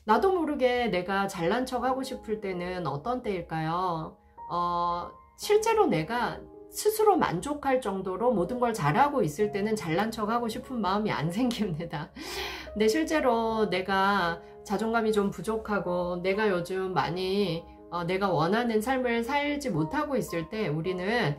나도 모르게 내가 잘난 척 하고 싶을 때는 어떤 때일까요? 실제로 내가 스스로 만족할 정도로 모든 걸 잘하고 있을 때는 잘난 척 하고 싶은 마음이 안 생깁니다. 근데 실제로 내가 자존감이 좀 부족하고 내가 요즘 많이 내가 원하는 삶을 살지 못하고 있을 때 우리는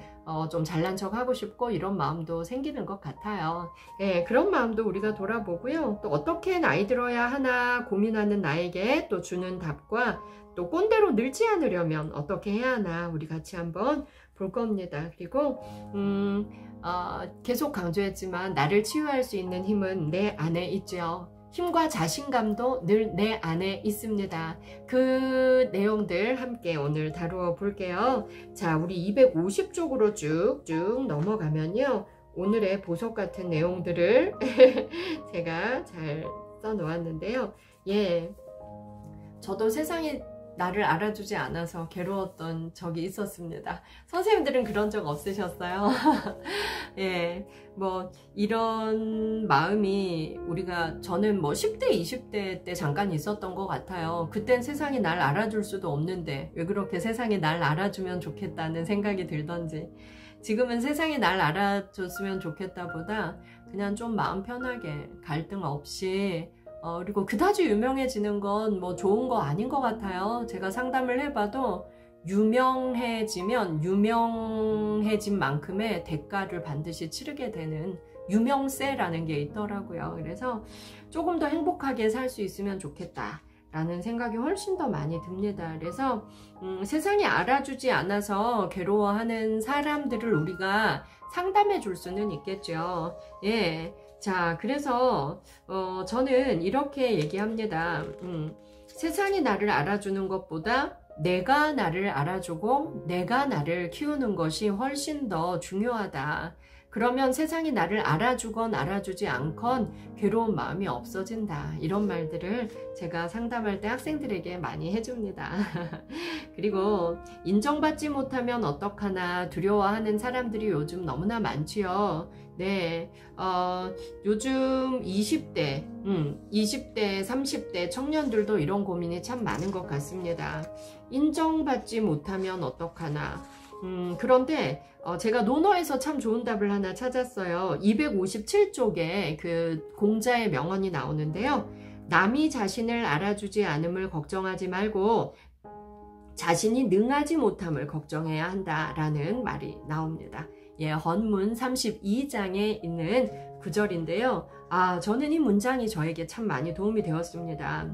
좀 잘난 척 하고 싶고 이런 마음도 생기는 것 같아요. 예, 그런 마음도 우리가 돌아보고요. 또 어떻게 나이 들어야 하나 고민하는 나에게 또 주는 답과 또 꼰대로 늙지 않으려면 어떻게 해야 하나 우리 같이 한번 볼 겁니다. 그리고 계속 강조했지만 나를 치유할 수 있는 힘은 내 안에 있죠. 힘과 자신감도 늘 내 안에 있습니다. 그 내용들 함께 오늘 다루어 볼게요. 자, 우리 250쪽으로 쭉쭉 넘어가면요. 오늘의 보석 같은 내용들을 제가 잘 써놓았는데요. 예, 저도 세상에 나를 알아주지 않아서 괴로웠던 적이 있었습니다. 선생님들은 그런 적 없으셨어요? 예, 뭐 이런 마음이 저는 뭐 10대, 20대 때 잠깐 있었던 것 같아요. 그땐 세상이 날 알아줄 수도 없는데 왜 그렇게 세상이 날 알아주면 좋겠다는 생각이 들던지, 지금은 세상이 날 알아줬으면 좋겠다보다 그냥 좀 마음 편하게 갈등 없이 그리고 그다지 유명해지는 건 뭐 좋은 거 아닌 것 같아요. 제가 상담을 해봐도 유명해지면 유명해진 만큼의 대가를 반드시 치르게 되는 유명세라는 게 있더라고요. 그래서 조금 더 행복하게 살 수 있으면 좋겠다 라는 생각이 훨씬 더 많이 듭니다. 그래서 세상이 알아주지 않아서 괴로워하는 사람들을 우리가 상담해 줄 수는 있겠죠. 예. 자, 그래서 저는 이렇게 얘기합니다. 세상이 나를 알아주는 것보다 내가 나를 알아주고 내가 나를 키우는 것이 훨씬 더 중요하다. 그러면 세상이 나를 알아주건 알아주지 않건 괴로운 마음이 없어진다. 이런 말들을 제가 상담할 때 학생들에게 많이 해줍니다. 그리고 인정받지 못하면 어떡하나 두려워하는 사람들이 요즘 너무나 많지요. 네, 요즘 20대, 30대 청년들도 이런 고민이 참 많은 것 같습니다. 인정받지 못하면 어떡하나. 그런데 제가 논어에서 참 좋은 답을 하나 찾았어요. 257쪽에 그 공자의 명언이 나오는데요. 남이 자신을 알아주지 않음을 걱정하지 말고 자신이 능하지 못함을 걱정해야 한다라는 말이 나옵니다. 예, 헌문 32장에 있는 구절인데요. 저는 이 문장이 저에게 참 많이 도움이 되었습니다.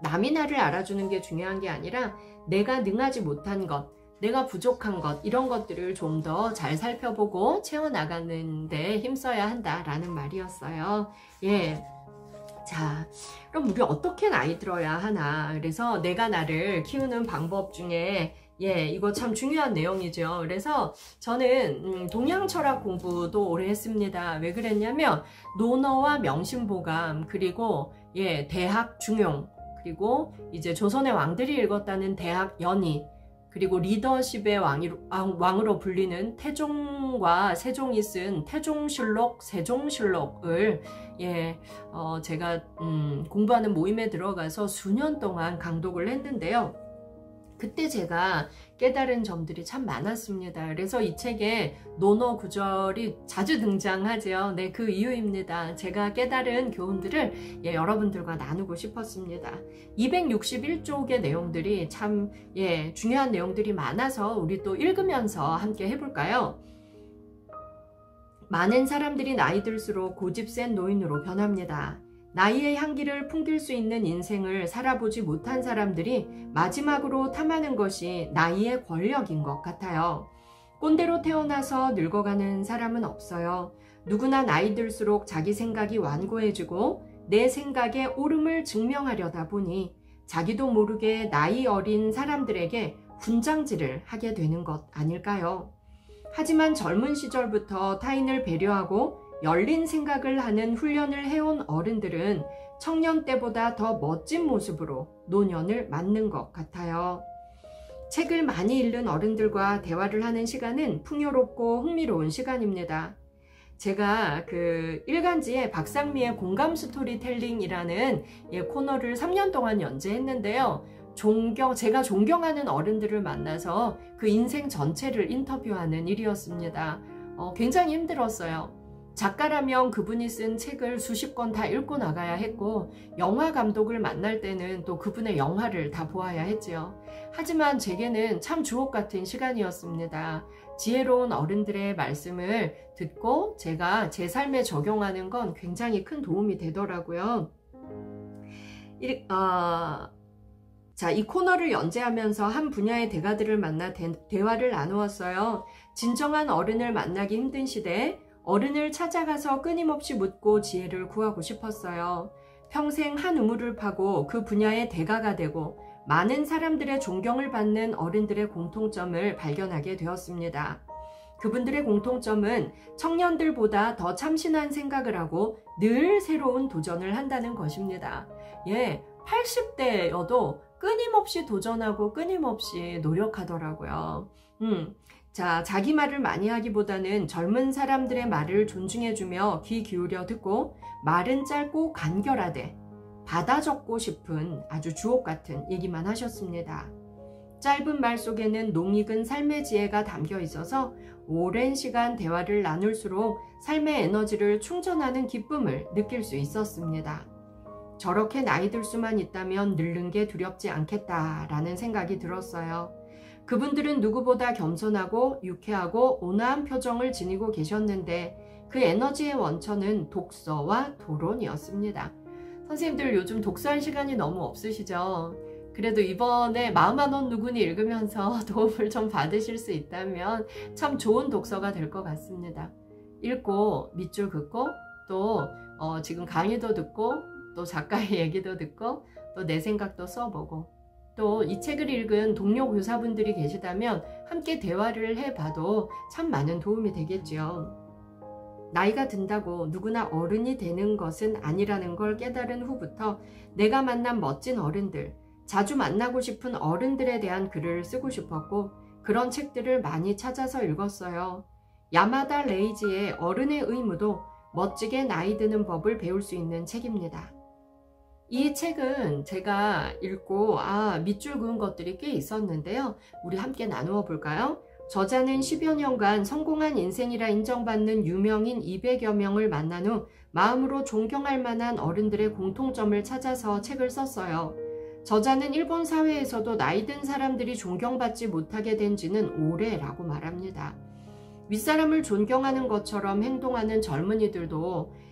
남이 나를 알아주는 게 중요한 게 아니라 내가 능하지 못한 것, 내가 부족한 것, 이런 것들을 좀 더 잘 살펴보고 채워나가는 데 힘써야 한다라는 말이었어요. 예. 자, 그럼 우리 어떻게 나이 들어야 하나? 그래서 내가 나를 키우는 방법 중에 이거 참 중요한 내용이죠. 그래서 저는 동양 철학 공부도 오래 했습니다. 왜 그랬냐면 논어와 명심보감, 그리고 대학 중용, 그리고 이제 조선의 왕들이 읽었다는 대학 연희, 그리고 리더십의 왕으로 불리는 태종과 세종이 쓴 태종실록, 세종실록을 제가 공부하는 모임에 들어가서 수년 동안 강독을 했는데요. 그때 제가 깨달은 점들이 참 많았습니다. 그래서 이 책에 논어 구절이 자주 등장하죠. 네, 그 이유입니다. 제가 깨달은 교훈들을 여러분들과 나누고 싶었습니다. 261쪽의 내용들이 참 중요한 내용들이 많아서 우리 또 읽으면서 함께 해볼까요? 많은 사람들이 나이 들수록 고집센 노인으로 변합니다. 나이의 향기를 풍길 수 있는 인생을 살아보지 못한 사람들이 마지막으로 탐하는 것이 나이의 권력인 것 같아요. 꼰대로 태어나서 늙어가는 사람은 없어요. 누구나 나이 들수록 자기 생각이 완고해지고 내 생각의 옳음을 증명하려다 보니 자기도 모르게 나이 어린 사람들에게 훈장질을 하게 되는 것 아닐까요? 하지만 젊은 시절부터 타인을 배려하고 열린 생각을 하는 훈련을 해온 어른들은 청년 때보다 더 멋진 모습으로 노년을 맞는 것 같아요. 책을 많이 읽는 어른들과 대화를 하는 시간은 풍요롭고 흥미로운 시간입니다. 제가 그 일간지에 박상미의 공감 스토리텔링이라는 코너를 3년 동안 연재했는데요. 제가 존경하는 어른들을 만나서 그 인생 전체를 인터뷰하는 일이었습니다. 굉장히 힘들었어요. 작가라면 그분이 쓴 책을 수십 권 다 읽고 나가야 했고, 영화 감독을 만날 때는 또 그분의 영화를 다 보아야 했지요. 하지만 제게는 참 주옥 같은 시간이었습니다. 지혜로운 어른들의 말씀을 듣고 제가 제 삶에 적용하는 건 굉장히 큰 도움이 되더라고요. 자, 이 코너를 연재하면서 한 분야의 대가들을 만나 대화를 나누었어요. 진정한 어른을 만나기 힘든 시대에 어른을 찾아가서 끊임없이 묻고 지혜를 구하고 싶었어요. 평생 한 우물을 파고 그 분야의 대가가 되고 많은 사람들의 존경을 받는 어른들의 공통점을 발견하게 되었습니다. 그분들의 공통점은 청년들보다 더 참신한 생각을 하고 늘 새로운 도전을 한다는 것입니다. 80대여도 끊임없이 도전하고 끊임없이 노력하더라고요. 자, 자기 말을 많이 하기보다는 젊은 사람들의 말을 존중해주며 귀 기울여 듣고 말은 짧고 간결하되 받아 적고 싶은 아주 주옥 같은 얘기만 하셨습니다. 짧은 말 속에는 농익은 삶의 지혜가 담겨 있어서 오랜 시간 대화를 나눌수록 삶의 에너지를 충전하는 기쁨을 느낄 수 있었습니다. 저렇게 나이 들 수만 있다면 늙는 게 두렵지 않겠다라는 생각이 들었어요. 그분들은 누구보다 겸손하고 유쾌하고 온화한 표정을 지니고 계셨는데 그 에너지의 원천은 독서와 토론이었습니다. 선생님들 요즘 독서할 시간이 너무 없으시죠? 그래도 이번에 마음 한 원 누구니 읽으면서 도움을 좀 받으실 수 있다면 참 좋은 독서가 될 것 같습니다. 읽고 밑줄 긋고 또 지금 강의도 듣고 또 작가의 얘기도 듣고 또 내 생각도 써보고 또 이 책을 읽은 동료 교사분들이 계시다면 함께 대화를 해봐도 참 많은 도움이 되겠죠. 나이가 든다고 누구나 어른이 되는 것은 아니라는 걸 깨달은 후부터 내가 만난 멋진 어른들, 자주 만나고 싶은 어른들에 대한 글을 쓰고 싶었고 그런 책들을 많이 찾아서 읽었어요. 야마다 레이지의 어른의 의무도 멋지게 나이 드는 법을 배울 수 있는 책입니다. 이 책은 제가 읽고 밑줄 그은 것들이 꽤 있었는데요. 우리 함께 나누어 볼까요? 저자는 10여 년간 성공한 인생이라 인정받는 유명인 200여 명을 만난 후 마음으로 존경할 만한 어른들의 공통점을 찾아서 책을 썼어요. 저자는 일본 사회에서도 나이 든 사람들이 존경받지 못하게 된 지는 오래라고 말합니다. 윗사람을 존경하는 것처럼 행동하는 젊은이들도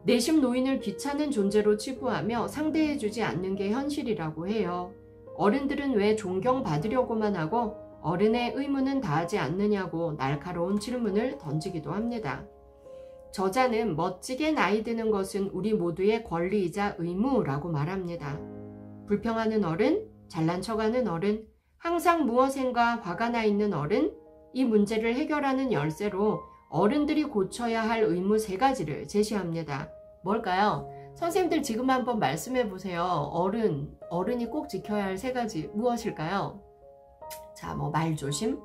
내심 노인을 귀찮은 존재로 치부하며 상대해주지 않는 게 현실이라고 해요. 어른들은 왜 존경받으려고만 하고 어른의 의무는 다하지 않느냐고 날카로운 질문을 던지기도 합니다. 저자는 멋지게 나이 드는 것은 우리 모두의 권리이자 의무라고 말합니다. 불평하는 어른, 잘난 척하는 어른, 항상 무엇인가 화가 나 있는 어른, 이 문제를 해결하는 열쇠로 어른들이 고쳐야 할 의무 3가지를 제시합니다. 뭘까요? 선생님들 지금 한번 말씀해 보세요. 어른이 꼭 지켜야 할 3가지 무엇일까요? 자, 말조심,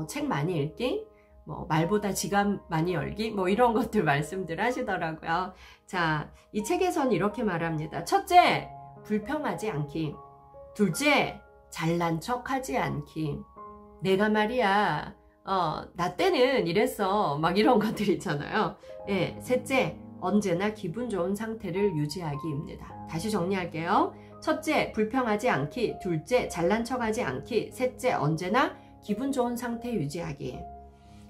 책 많이 읽기, 말보다 지갑 많이 열기, 이런 것들 말씀들 하시더라고요. 자, 이 책에서는 이렇게 말합니다. 첫째, 불평하지 않기. 둘째, 잘난 척하지 않기. 내가 말이야, 나 때는 이랬어. 이런 것들 있잖아요. 셋째, 언제나 기분 좋은 상태를 유지하기입니다. 다시 정리할게요. 첫째, 불평하지 않기. 둘째, 잘난 척하지 않기. 셋째, 언제나 기분 좋은 상태 유지하기.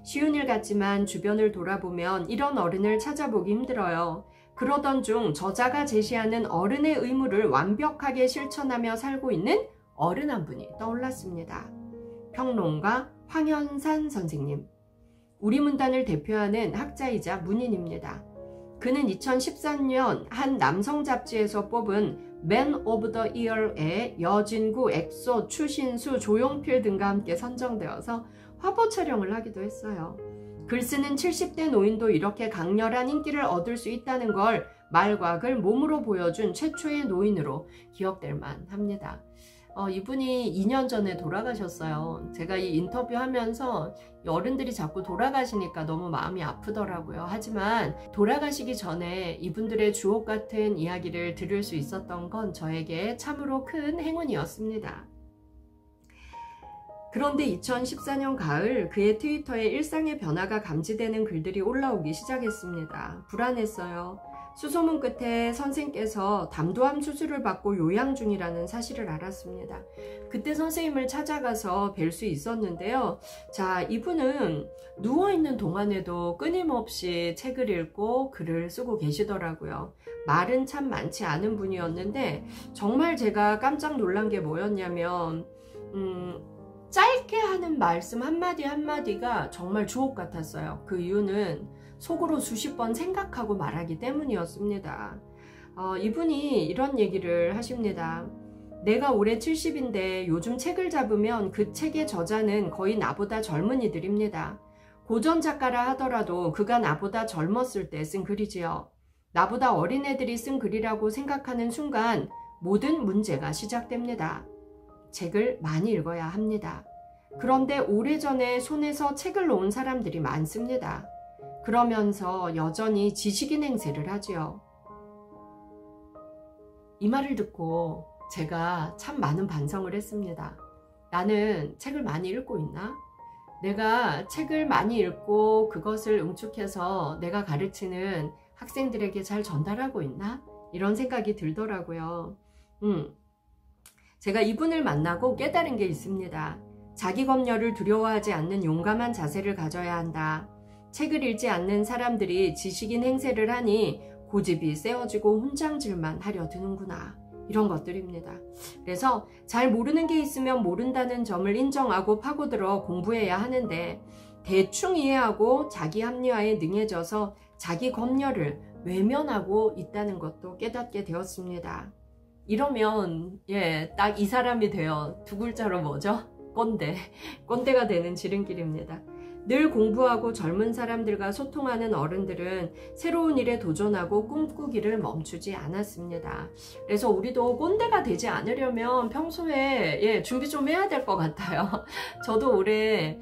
쉬운 일 같지만 주변을 돌아보면 이런 어른을 찾아보기 힘들어요. 그러던 중 저자가 제시하는 어른의 의무를 완벽하게 실천하며 살고 있는 어른 한 분이 떠올랐습니다. 평론가 황현산 선생님. 우리 문단을 대표하는 학자이자 문인입니다. 그는 2013년 한 남성 잡지에서 뽑은 Man of the Year에 여진구, 엑소, 추신수, 조용필 등과 함께 선정되어서 화보 촬영을 하기도 했어요. 글 쓰는 70대 노인도 이렇게 강렬한 인기를 얻을 수 있다는 걸 말과 글 몸으로 보여준 최초의 노인으로 기억될 만합니다. 이분이 2년 전에 돌아가셨어요. 제가 이 인터뷰 하면서 어른들이 자꾸 돌아가시니까 너무 마음이 아프더라고요. 하지만 돌아가시기 전에 이분들의 주옥 같은 이야기를 들을 수 있었던 건 저에게 참으로 큰 행운이었습니다. 그런데 2014년 가을 그의 트위터에 일상의 변화가 감지되는 글들이 올라오기 시작했습니다. 불안했어요. 수소문 끝에 선생께서 담도암 수술을 받고 요양 중이라는 사실을 알았습니다. 그때 선생님을 찾아가서 뵐 수 있었는데요. 자, 이분은 누워있는 동안에도 끊임없이 책을 읽고 글을 쓰고 계시더라고요. 말은 참 많지 않은 분이었는데 정말 제가 깜짝 놀란 게 뭐였냐면 짧게 하는 말씀 한마디 한마디가 정말 주옥 같았어요. 그 이유는 속으로 수십 번 생각하고 말하기 때문이었습니다. 이분이 이런 얘기를 하십니다. 내가 올해 70인데 요즘 책을 잡으면 그 책의 저자는 거의 나보다 젊은이들입니다. 고전 작가라 하더라도 그가 나보다 젊었을 때 쓴 글이지요. 나보다 어린애들이 쓴 글이라고 생각하는 순간 모든 문제가 시작됩니다. 책을 많이 읽어야 합니다. 그런데 오래전에 손에서 책을 놓은 사람들이 많습니다. 그러면서 여전히 지식인 행세를 하지요. 이 말을 듣고 제가 참 많은 반성을 했습니다. 나는 책을 많이 읽고 있나? 내가 책을 많이 읽고 그것을 응축해서 내가 가르치는 학생들에게 잘 전달하고 있나? 이런 생각이 들더라고요. 제가 이분을 만나고 깨달은 게 있습니다. 자기 검열을 두려워하지 않는 용감한 자세를 가져야 한다. 책을 읽지 않는 사람들이 지식인 행세를 하니 고집이 세워지고 훈장질만 하려 드는구나. 이런 것들입니다. 그래서 잘 모르는 게 있으면 모른다는 점을 인정하고 파고들어 공부해야 하는데 대충 이해하고 자기 합리화에 능해져서 자기 검열을 외면하고 있다는 것도 깨닫게 되었습니다. 이러면 딱 이 사람이 돼요. 두 글자로 뭐죠? 꼰대. 꼰대가 되는 지름길입니다. 늘 공부하고 젊은 사람들과 소통하는 어른들은 새로운 일에 도전하고 꿈꾸기를 멈추지 않았습니다. 그래서 우리도 꼰대가 되지 않으려면 평소에 준비 좀 해야 될 것 같아요. 저도 올해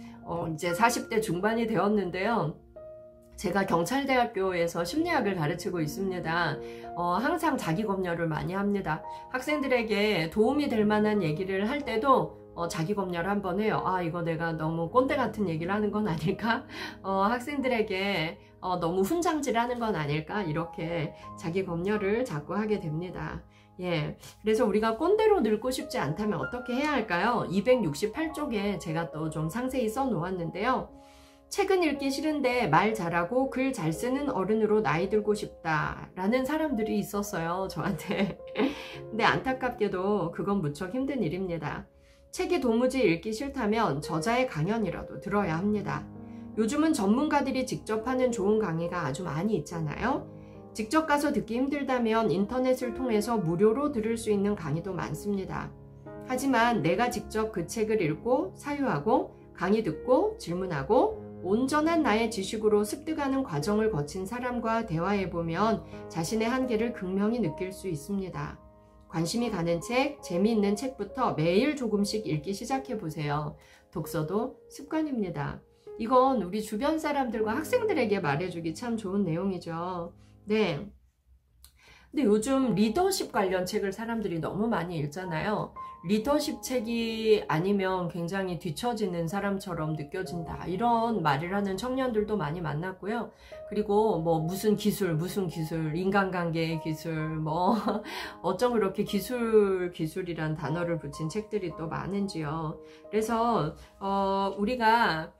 이제 40대 중반이 되었는데요. 제가 경찰대학교에서 심리학을 가르치고 있습니다. 항상 자기 검열을 많이 합니다. 학생들에게 도움이 될 만한 얘기를 할 때도 자기 검열 한번 해요. 이거 내가 너무 꼰대 같은 얘기를 하는 건 아닐까? 학생들에게 너무 훈장질 하는 건 아닐까? 이렇게 자기 검열을 자꾸 하게 됩니다. 그래서 우리가 꼰대로 늙고 싶지 않다면 어떻게 해야 할까요? 268쪽에 제가 또 좀 상세히 써 놓았는데요. 책은 읽기 싫은데 말 잘하고 글 잘 쓰는 어른으로 나이 들고 싶다 라는 사람들이 있었어요, 저한테. 근데 안타깝게도 그건 무척 힘든 일입니다. 책이 도무지 읽기 싫다면 저자의 강연이라도 들어야 합니다. 요즘은 전문가들이 직접 하는 좋은 강의가 아주 많이 있잖아요. 직접 가서 듣기 힘들다면 인터넷을 통해서 무료로 들을 수 있는 강의도 많습니다. 하지만 내가 직접 그 책을 읽고 사유하고 강의 듣고 질문하고 온전한 나의 지식으로 습득하는 과정을 거친 사람과 대화해보면 자신의 한계를 극명히 느낄 수 있습니다. 관심이 가는 책, 재미있는 책부터 매일 조금씩 읽기 시작해보세요. 독서도 습관입니다. 이건 우리 주변 사람들과 학생들에게 말해주기 참 좋은 내용이죠. 네. 근데 요즘 리더십 관련 책을 사람들이 너무 많이 읽잖아요. 리더십 책이 아니면 굉장히 뒤처지는 사람처럼 느껴진다. 이런 말을 하는 청년들도 많이 만났고요. 그리고 무슨 기술, 인간관계의 기술, 어쩜 그렇게 기술이란 단어를 붙인 책들이 또 많은지요. 그래서 우리가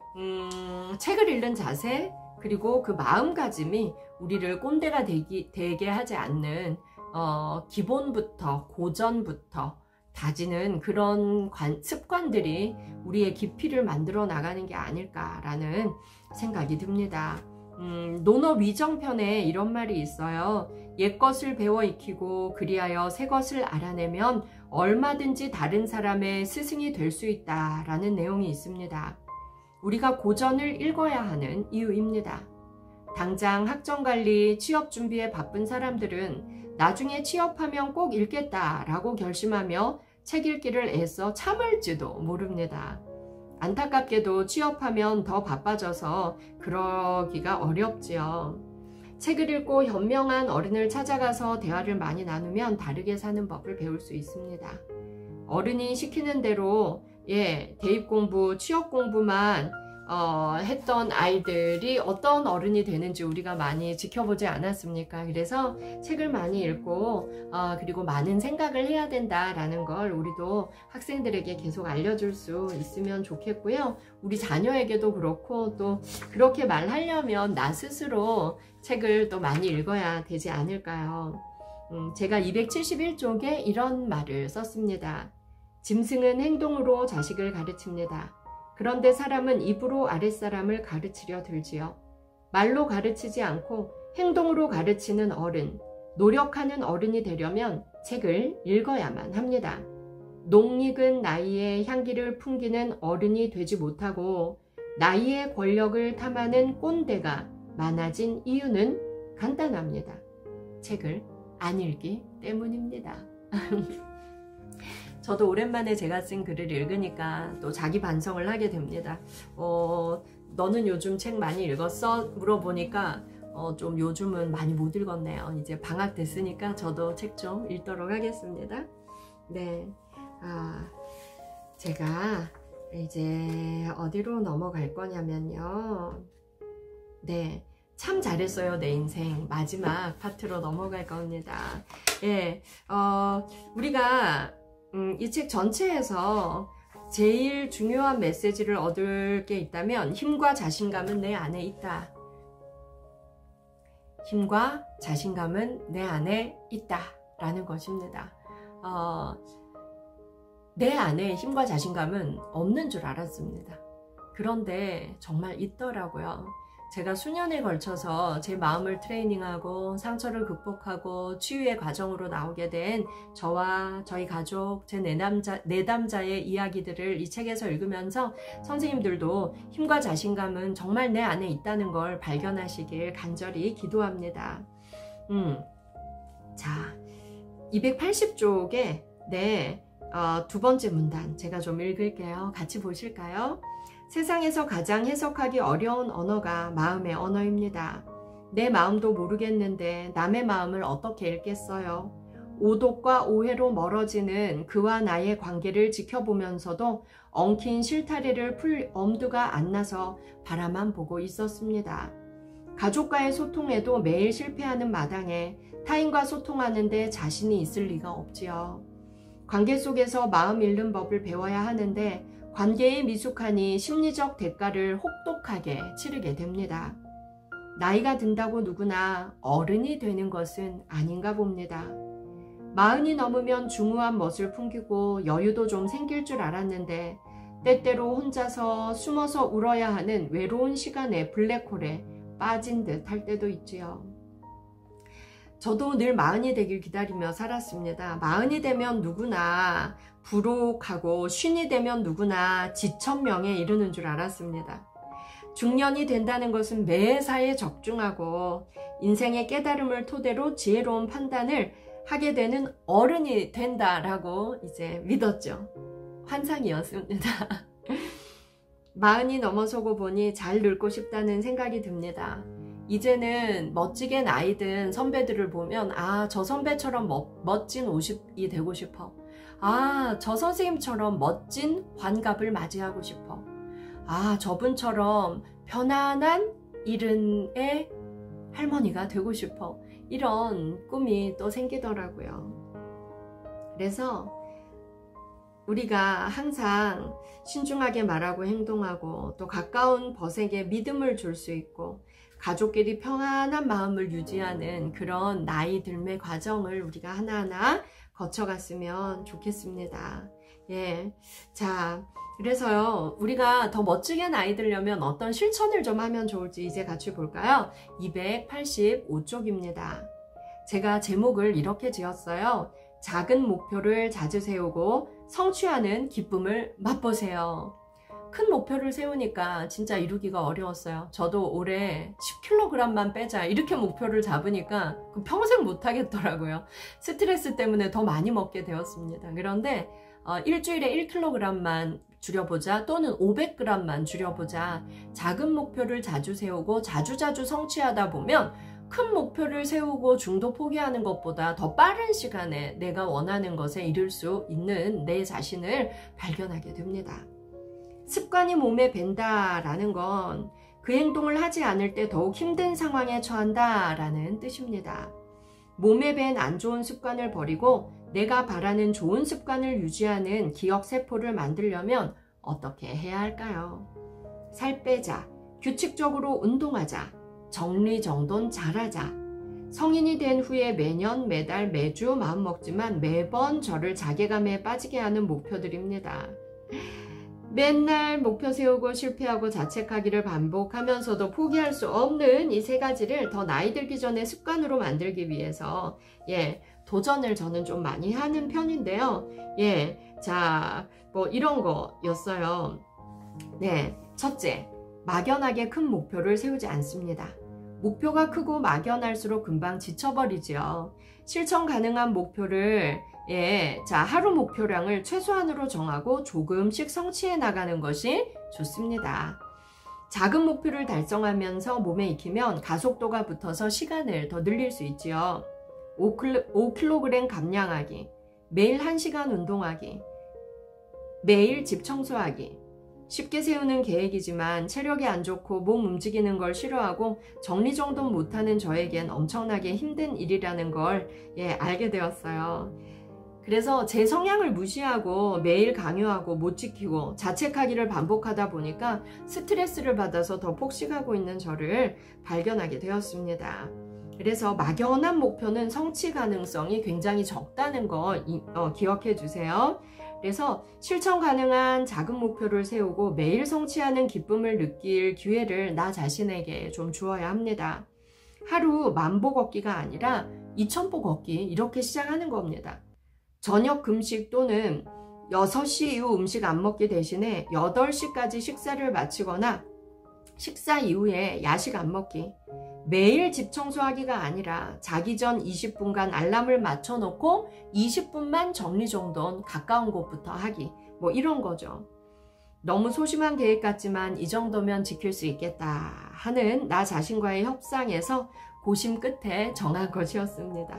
책을 읽는 자세, 그리고 그 마음가짐이 우리를 꼰대가 되게 하지 않는 기본부터 고전부터 다지는 그런 습관들이 우리의 깊이를 만들어 나가는 게 아닐까라는 생각이 듭니다. 논어위정편에 이런 말이 있어요. 옛것을 배워 익히고 그리하여 새것을 알아내면 얼마든지 다른 사람의 스승이 될 수 있다라는 내용이 있습니다. 우리가 고전을 읽어야 하는 이유입니다. 당장 학점관리, 취업 준비에 바쁜 사람들은 나중에 취업하면 꼭 읽겠다라고 결심하며 책 읽기를 애써 참을지도 모릅니다. 안타깝게도 취업하면 더 바빠져서 그러기가 어렵지요. 책을 읽고 현명한 어른을 찾아가서 대화를 많이 나누면 다르게 사는 법을 배울 수 있습니다. 어른이 시키는 대로 대입 공부, 취업 공부만 했던 아이들이 어떤 어른이 되는지 우리가 많이 지켜보지 않았습니까? 그래서 책을 많이 읽고 그리고 많은 생각을 해야 된다라는 걸 우리도 학생들에게 계속 알려줄 수 있으면 좋겠고요. 우리 자녀에게도 그렇고 또 그렇게 말하려면 나 스스로 책을 또 많이 읽어야 되지 않을까요? 제가 271쪽에 이런 말을 썼습니다. 짐승은 행동으로 자식을 가르칩니다. 그런데 사람은 입으로 아랫사람을 가르치려 들지요. 말로 가르치지 않고 행동으로 가르치는 어른, 노력하는 어른이 되려면 책을 읽어야만 합니다. 농익은 나이에 향기를 풍기는 어른이 되지 못하고 나이의 권력을 탐하는 꼰대가 많아진 이유는 간단합니다. 책을 안 읽기 때문입니다. 저도 오랜만에 제가 쓴 글을 읽으니까 또 자기 반성을 하게 됩니다. 너는 요즘 책 많이 읽었어? 물어보니까 좀 요즘은 많이 못 읽었네요. 이제 방학 됐으니까 저도 책 좀 읽도록 하겠습니다. 네, 제가 이제 어디로 넘어갈 거냐면요. 네, 참 잘했어요 내 인생 마지막 파트로 넘어갈 겁니다. 우리가 이 책 전체에서 제일 중요한 메시지를 얻을 게 있다면 힘과 자신감은 내 안에 있다. 힘과 자신감은 내 안에 있다 라는 것입니다. 내 안에 힘과 자신감은 없는 줄 알았습니다. 그런데 정말 있더라고요. 제가 수년에 걸쳐서 제 마음을 트레이닝하고 상처를 극복하고 치유의 과정으로 나오게 된 저와 저희 가족, 제 내담자의 이야기들을 이 책에서 읽으면서 선생님들도 힘과 자신감은 정말 내 안에 있다는 걸 발견하시길 간절히 기도합니다. 자, 280쪽에 두 번째 문단 제가 좀 읽을게요. 같이 보실까요? 세상에서 가장 해석하기 어려운 언어가 마음의 언어입니다. 내 마음도 모르겠는데 남의 마음을 어떻게 읽겠어요? 오독과 오해로 멀어지는 그와 나의 관계를 지켜보면서도 엉킨 실타래를 풀 엄두가 안 나서 바라만 보고 있었습니다. 가족과의 소통에도 매일 실패하는 마당에 타인과 소통하는데 자신이 있을 리가 없지요. 관계 속에서 마음 읽는 법을 배워야 하는데 관계에 미숙하니 심리적 대가를 혹독하게 치르게 됩니다. 나이가 든다고 누구나 어른이 되는 것은 아닌가 봅니다. 40이 넘으면 중후한 멋을 풍기고 여유도 좀 생길 줄 알았는데 때때로 혼자서 숨어서 울어야 하는 외로운 시간의 블랙홀에 빠진 듯 할 때도 있지요. 저도 늘 40이 되길 기다리며 살았습니다. 40이 되면 누구나 부록하고 50이 되면 누구나 지천명에 이르는 줄 알았습니다. 중년이 된다는 것은 매사에 적중하고 인생의 깨달음을 토대로 지혜로운 판단을 하게 되는 어른이 된다라고 이제 믿었죠. 환상이었습니다. 40이 넘어서고 보니 잘 늙고 싶다는 생각이 듭니다. 이제는 멋지게 나이 든 선배들을 보면 저 선배처럼 멋진 50이 되고 싶어. 저 선생님처럼 멋진 환갑을 맞이하고 싶어. 저분처럼 편안한 일흔의 할머니가 되고 싶어. 이런 꿈이 또 생기더라고요. 그래서 우리가 항상 신중하게 말하고 행동하고 또 가까운 벗에게 믿음을 줄 수 있고 가족끼리 평안한 마음을 유지하는 그런 나이 들매 과정을 우리가 하나하나 거쳐갔으면 좋겠습니다. 자, 그래서요, 우리가 더 멋지게 나이 들려면 어떤 실천을 좀 하면 좋을지 이제 같이 볼까요? 285쪽입니다. 제가 제목을 이렇게 지었어요. 작은 목표를 자주 세우고 성취하는 기쁨을 맛보세요. 큰 목표를 세우니까 진짜 이루기가 어려웠어요. 저도 올해 10kg만 빼자 이렇게 목표를 잡으니까 평생 못하겠더라고요. 스트레스 때문에 더 많이 먹게 되었습니다. 그런데 일주일에 1kg만 줄여보자, 또는 500g만 줄여보자. 작은 목표를 자주 세우고 자주자주 성취하다 보면 큰 목표를 세우고 중도 포기하는 것보다 더 빠른 시간에 내가 원하는 것에 이룰 수 있는 내 자신을 발견하게 됩니다. 습관이 몸에 밴다라는 건 그 행동을 하지 않을 때 더욱 힘든 상황에 처한다라는 뜻입니다. 몸에 밴 안 좋은 습관을 버리고 내가 바라는 좋은 습관을 유지하는 기억세포를 만들려면 어떻게 해야 할까요? 살 빼자, 규칙적으로 운동하자, 정리정돈 잘하자. 성인이 된 후에 매년, 매달, 매주 마음먹지만 매번 저를 자괴감에 빠지게 하는 목표들입니다. 맨날 목표 세우고 실패하고 자책하기를 반복하면서도 포기할 수 없는 이 세 가지를 더 나이 들기 전에 습관으로 만들기 위해서 도전을 저는 좀 많이 하는 편인데요. 자, 뭐 이런 거였어요. 첫째, 막연하게 큰 목표를 세우지 않습니다. 목표가 크고 막연할수록 금방 지쳐버리죠. 실천 가능한 목표를 하루 목표량을 최소한으로 정하고 조금씩 성취해 나가는 것이 좋습니다. 작은 목표를 달성하면서 몸에 익히면 가속도가 붙어서 시간을 더 늘릴 수 있지요. 5kg 감량하기, 매일 1시간 운동하기, 매일 집 청소하기. 쉽게 세우는 계획이지만 체력이 안 좋고 몸 움직이는 걸 싫어하고 정리정돈 못하는 저에겐 엄청나게 힘든 일이라는 걸 알게 되었어요. 그래서 제 성향을 무시하고 매일 강요하고 못 지키고 자책하기를 반복하다 보니까 스트레스를 받아서 더 폭식하고 있는 저를 발견하게 되었습니다. 그래서 막연한 목표는 성취 가능성이 굉장히 적다는 거 기억해 주세요. 그래서 실천 가능한 작은 목표를 세우고 매일 성취하는 기쁨을 느낄 기회를 나 자신에게 좀 주어야 합니다. 하루 10,000보 걷기가 아니라 2,000보 걷기 이렇게 시작하는 겁니다. 저녁 금식 또는 6시 이후 음식 안 먹기 대신에 8시까지 식사를 마치거나 식사 이후에 야식 안 먹기. 매일 집 청소하기가 아니라 자기 전 20분간 알람을 맞춰놓고 20분만 정리정돈 가까운 곳부터 하기. 뭐 이런 거죠. 너무 소심한 계획 같지만 이 정도면 지킬 수 있겠다 하는 나 자신과의 협상에서 고심 끝에 정한 것이었습니다.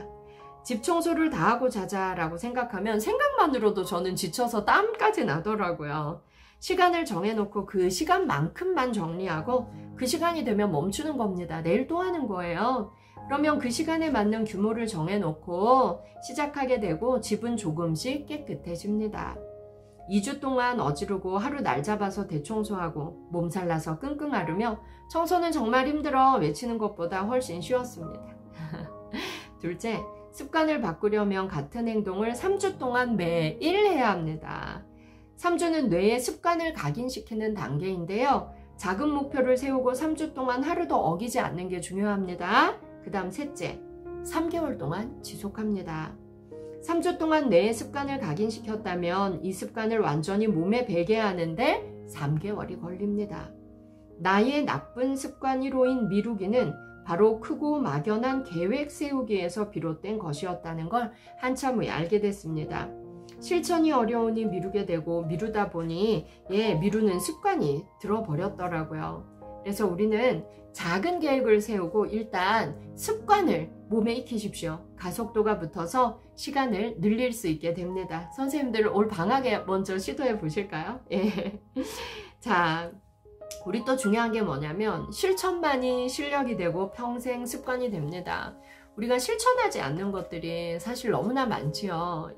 집 청소를 다 하고 자자라고 생각하면 생각만으로도 저는 지쳐서 땀까지 나더라고요. 시간을 정해놓고 그 시간만큼만 정리하고 그 시간이 되면 멈추는 겁니다. 내일 또 하는 거예요. 그러면 그 시간에 맞는 규모를 정해놓고 시작하게 되고 집은 조금씩 깨끗해집니다. 2주 동안 어지르고 하루 날 잡아서 대청소하고 몸살 나서 끙끙 앓으며 청소는 정말 힘들어 외치는 것보다 훨씬 쉬웠습니다. 둘째, 습관을 바꾸려면 같은 행동을 3주 동안 매일 해야 합니다. 3주는 뇌의 습관을 각인시키는 단계인데요. 작은 목표를 세우고 3주 동안 하루도 어기지 않는 게 중요합니다. 그 다음 셋째, 3개월 동안 지속합니다. 3주 동안 뇌의 습관을 각인시켰다면 이 습관을 완전히 몸에 배게 하는데 3개월이 걸립니다. 나의 나쁜 습관 1호인 미루기는 바로 크고 막연한 계획 세우기에서 비롯된 것이었다는 걸 한참 후에 알게 됐습니다. 실천이 어려우니 미루게 되고 미루다 보니 미루는 습관이 들어버렸더라고요. 그래서 우리는 작은 계획을 세우고 일단 습관을 몸에 익히십시오. 가속도가 붙어서 시간을 늘릴 수 있게 됩니다. 선생님들 올 방학에 먼저 시도해 보실까요? 자, 우리 또 중요한 게 뭐냐면 실천만이 실력이 되고 평생 습관이 됩니다. 우리가 실천하지 않는 것들이 사실 너무나 많지요.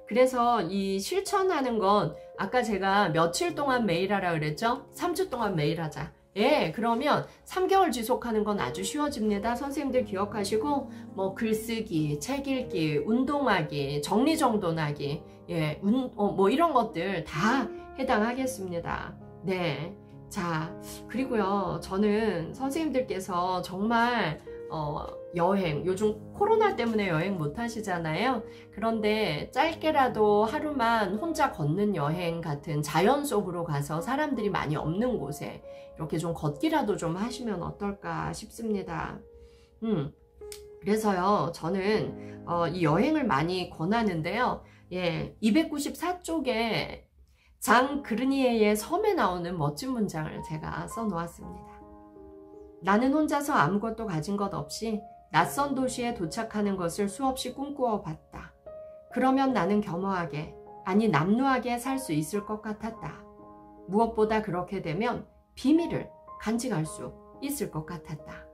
그래서 이 실천하는 건 아까 제가 며칠 동안 매일 하라 그랬죠? 3주 동안 매일 하자. 그러면 3개월 지속하는 건 아주 쉬워집니다. 선생님들 기억하시고 뭐 글쓰기, 책 읽기, 운동하기, 정리정돈하기, 뭐 이런 것들 다 해당하겠습니다. 자, 그리고요, 저는 선생님들께서 정말 여행, 요즘 코로나 때문에 여행 못 하시잖아요. 그런데 짧게라도 하루만 혼자 걷는 여행 같은 자연 속으로 가서 사람들이 많이 없는 곳에 이렇게 좀 걷기라도 좀 하시면 어떨까 싶습니다. 그래서요, 저는 이 여행을 많이 권하는데요. 예, 294쪽에 장 그르니에의 섬에 나오는 멋진 문장을 제가 써놓았습니다. 나는 혼자서 아무것도 가진 것 없이 낯선 도시에 도착하는 것을 수없이 꿈꾸어 봤다. 그러면 나는 겸허하게, 아니 남루하게 살 수 있을 것 같았다. 무엇보다 그렇게 되면 비밀을 간직할 수 있을 것 같았다.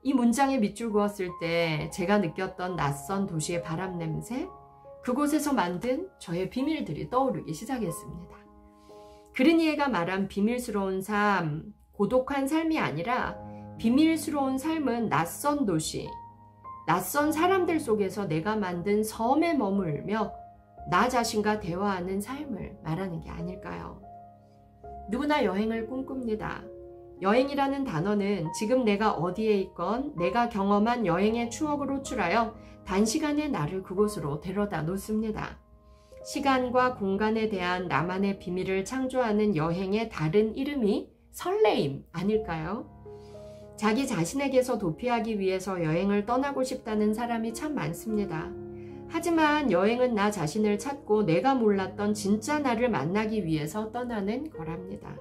이 문장에 밑줄 그었을 때 제가 느꼈던 낯선 도시의 바람 냄새, 그곳에서 만든 저의 비밀들이 떠오르기 시작했습니다. 그르니에가 말한 비밀스러운 삶, 고독한 삶이 아니라 비밀스러운 삶은 낯선 도시, 낯선 사람들 속에서 내가 만든 섬에 머물며 나 자신과 대화하는 삶을 말하는 게 아닐까요? 누구나 여행을 꿈꿉니다. 여행이라는 단어는 지금 내가 어디에 있건 내가 경험한 여행의 추억을 호출하여 단시간에 나를 그곳으로 데려다 놓습니다. 시간과 공간에 대한 나만의 비밀을 창조하는 여행의 다른 이름이 설레임 아닐까요? 자기 자신에게서 도피하기 위해서 여행을 떠나고 싶다는 사람이 참 많습니다. 하지만 여행은 나 자신을 찾고 내가 몰랐던 진짜 나를 만나기 위해서 떠나는 거랍니다.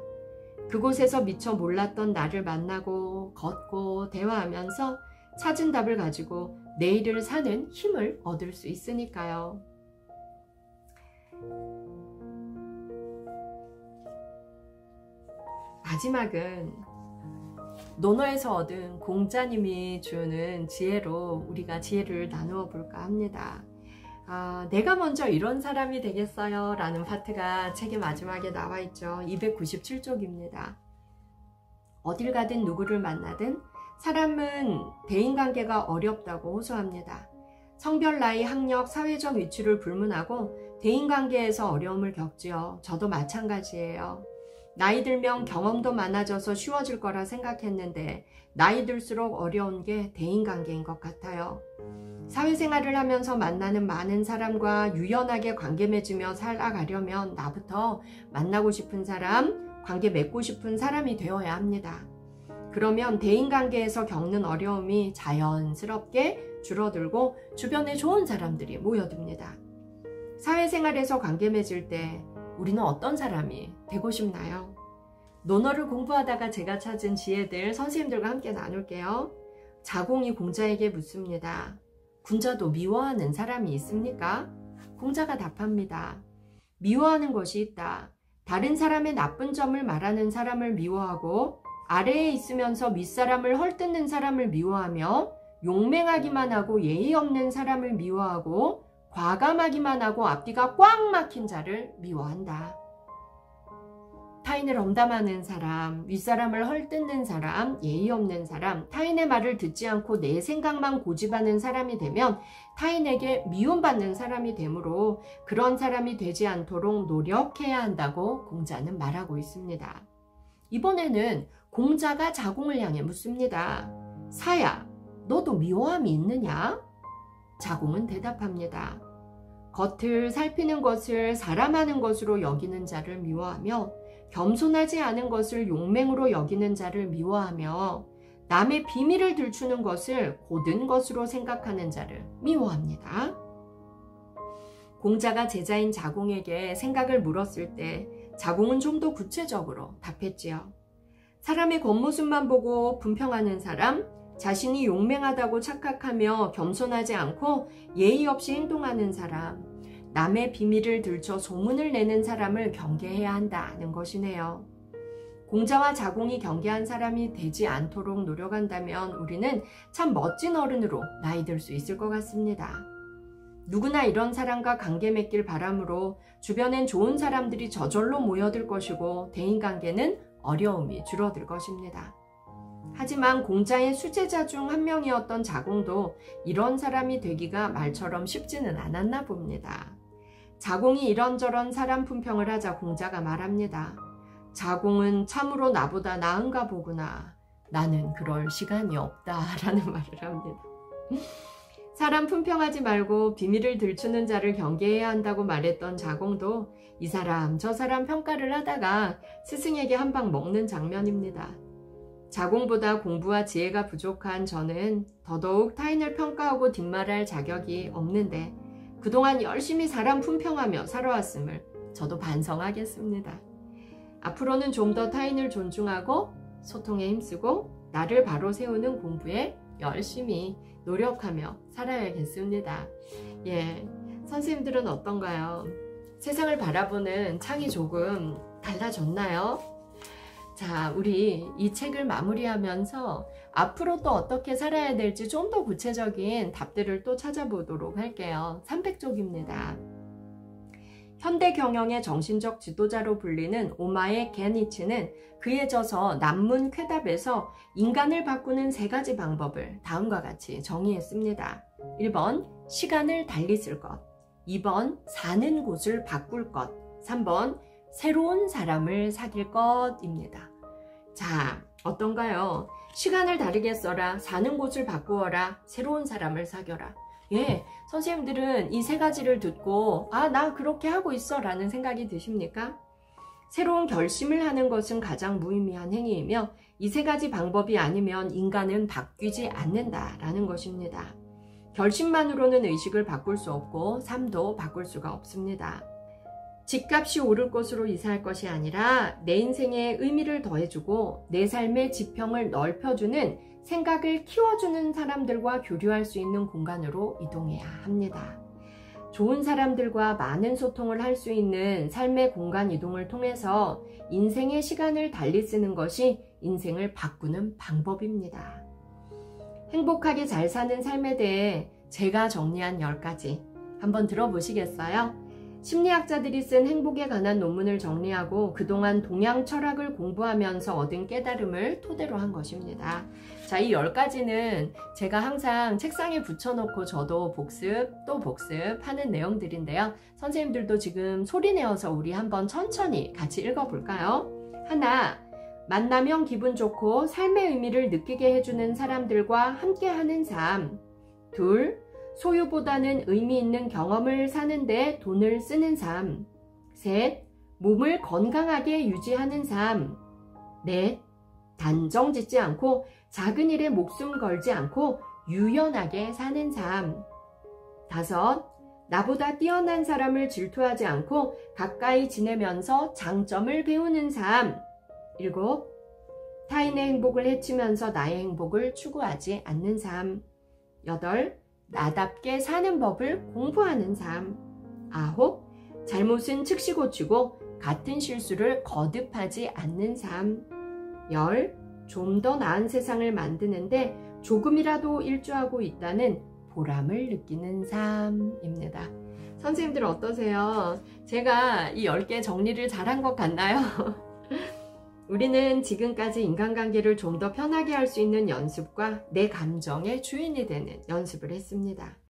그곳에서 미처 몰랐던 나를 만나고 걷고 대화하면서 찾은 답을 가지고 내일을 사는 힘을 얻을 수 있으니까요. 마지막은 논어에서 얻은 공자님이 주는 지혜로 우리가 지혜를 나누어 볼까 합니다. 내가 먼저 이런 사람이 되겠어요 라는 파트가 책의 마지막에 나와 있죠. 297쪽입니다. 어딜 가든 누구를 만나든 사람은 대인관계가 어렵다고 호소합니다. 성별, 나이, 학력, 사회적 위치를 불문하고 대인관계에서 어려움을 겪지요. 저도 마찬가지예요. 나이 들면 경험도 많아져서 쉬워질 거라 생각했는데 나이 들수록 어려운 게 대인관계인 것 같아요. 사회생활을 하면서 만나는 많은 사람과 유연하게 관계 맺으며 살아가려면 나부터 만나고 싶은 사람, 관계 맺고 싶은 사람이 되어야 합니다. 그러면 대인관계에서 겪는 어려움이 자연스럽게 줄어들고 주변에 좋은 사람들이 모여듭니다. 사회생활에서 관계 맺을 때 우리는 어떤 사람이 되고 싶나요? 논어를 공부하다가 제가 찾은 지혜들 선생님들과 함께 나눌게요. 자공이 공자에게 묻습니다. 군자도 미워하는 사람이 있습니까? 공자가 답합니다. 미워하는 것이 있다. 다른 사람의 나쁜 점을 말하는 사람을 미워하고 아래에 있으면서 윗사람을 헐뜯는 사람을 미워하며 용맹하기만 하고 예의 없는 사람을 미워하고 과감하기만 하고 앞뒤가 꽉 막힌 자를 미워한다. 타인을 엄담하는 사람, 윗사람을 헐뜯는 사람, 예의 없는 사람, 타인의 말을 듣지 않고 내 생각만 고집하는 사람이 되면 타인에게 미움받는 사람이 되므로 그런 사람이 되지 않도록 노력해야 한다고 공자는 말하고 있습니다. 이번에는 공자가 자공을 향해 묻습니다. 사야, 너도 미워함이 있느냐? 자공은 대답합니다. 겉을 살피는 것을 사람하는 것으로 여기는 자를 미워하며 겸손하지 않은 것을 용맹으로 여기는 자를 미워하며 남의 비밀을 들추는 것을 고든 것으로 생각하는 자를 미워합니다. 공자가 제자인 자공에게 생각을 물었을 때 자공은 좀 더 구체적으로 답했지요. 사람의 겉모습만 보고 분평하는 사람, 자신이 용맹하다고 착각하며 겸손하지 않고 예의 없이 행동하는 사람, 남의 비밀을 들춰 소문을 내는 사람을 경계해야 한다는 것이네요. 공자와 자공이 경계한 사람이 되지 않도록 노력한다면 우리는 참 멋진 어른으로 나이 들 수 있을 것 같습니다. 누구나 이런 사람과 관계 맺길 바라므로 주변엔 좋은 사람들이 저절로 모여들 것이고 대인관계는 어려움이 줄어들 것입니다. 하지만 공자의 수제자 중 한 명이었던 자공도 이런 사람이 되기가 말처럼 쉽지는 않았나 봅니다. 자공이 이런저런 사람 품평을 하자 공자가 말합니다. 자공은 참으로 나보다 나은가 보구나. 나는 그럴 시간이 없다라는 말을 합니다. 사람 품평하지 말고 비밀을 들추는 자를 경계해야 한다고 말했던 자공도 이 사람 저 사람 평가를 하다가 스승에게 한 방 먹는 장면입니다. 자공보다 공부와 지혜가 부족한 저는 더더욱 타인을 평가하고 뒷말할 자격이 없는데 그동안 열심히 사람 품평하며 살아왔음을 저도 반성하겠습니다. 앞으로는 좀 더 타인을 존중하고 소통에 힘쓰고 나를 바로 세우는 공부에 열심히 노력하며 살아야겠습니다. 예, 선생님들은 어떤가요? 세상을 바라보는 창이 조금 달라졌나요? 자, 우리 이 책을 마무리하면서 앞으로 또 어떻게 살아야 될지 좀 더 구체적인 답들을 또 찾아보도록 할게요. 300쪽입니다. 현대 경영의 정신적 지도자로 불리는 오마에 게니츠는 그에 져서 남문 쾌답에서 인간을 바꾸는 3가지 방법을 다음과 같이 정의했습니다. 1번 시간을 달리 쓸 것, 2번 사는 곳을 바꿀 것, 3번 새로운 사람을 사귈 것입니다. 자, 어떤가요? 시간을 다르게 써라, 사는 곳을 바꾸어라, 새로운 사람을 사겨라. 예, 선생님들은 이 3가지를 듣고 아, 나 그렇게 하고 있어 라는 생각이 드십니까? 새로운 결심을 하는 것은 가장 무의미한 행위이며 이 3가지 방법이 아니면 인간은 바뀌지 않는다라는 것입니다. 결심만으로는 의식을 바꿀 수 없고 삶도 바꿀 수가 없습니다. 집값이 오를 곳으로 이사할 것이 아니라 내 인생에 의미를 더해주고 내 삶의 지평을 넓혀주는 생각을 키워주는 사람들과 교류할 수 있는 공간으로 이동해야 합니다. 좋은 사람들과 많은 소통을 할 수 있는 삶의 공간 이동을 통해서 인생의 시간을 달리 쓰는 것이 인생을 바꾸는 방법입니다. 행복하게 잘 사는 삶에 대해 제가 정리한 10가지 한번 들어보시겠어요? 심리학자들이 쓴 행복에 관한 논문을 정리하고 그동안 동양 철학을 공부하면서 얻은 깨달음을 토대로 한 것입니다. 자, 이 10가지는 제가 항상 책상에 붙여놓고 저도 복습 또 복습하는 내용들인데요. 선생님들도 지금 소리내어서 우리 한번 천천히 같이 읽어볼까요? 하나, 만나면 기분 좋고 삶의 의미를 느끼게 해주는 사람들과 함께하는 삶. 둘, 소유보다는 의미 있는 경험을 사는데 돈을 쓰는 삶. 셋, 몸을 건강하게 유지하는 삶. 넷, 단정 짓지 않고 작은 일에 목숨 걸지 않고 유연하게 사는 삶. 다섯, 나보다 뛰어난 사람을 질투하지 않고 가까이 지내면서 장점을 배우는 삶. 일곱, 타인의 행복을 해치면서 나의 행복을 추구하지 않는 삶. 여덟, 나답게 사는 법을 공부하는 삶. 아홉, 잘못은 즉시 고치고 같은 실수를 거듭하지 않는 삶. 열, 좀 더 나은 세상을 만드는데 조금이라도 일조하고 있다는 보람을 느끼는 삶입니다. 선생님들 어떠세요? 제가 이 10개 정리를 잘한 것 같나요? 우리는 지금까지 인간관계를 좀 더 편하게 할 수 있는 연습과 내 감정의 주인이 되는 연습을 했습니다.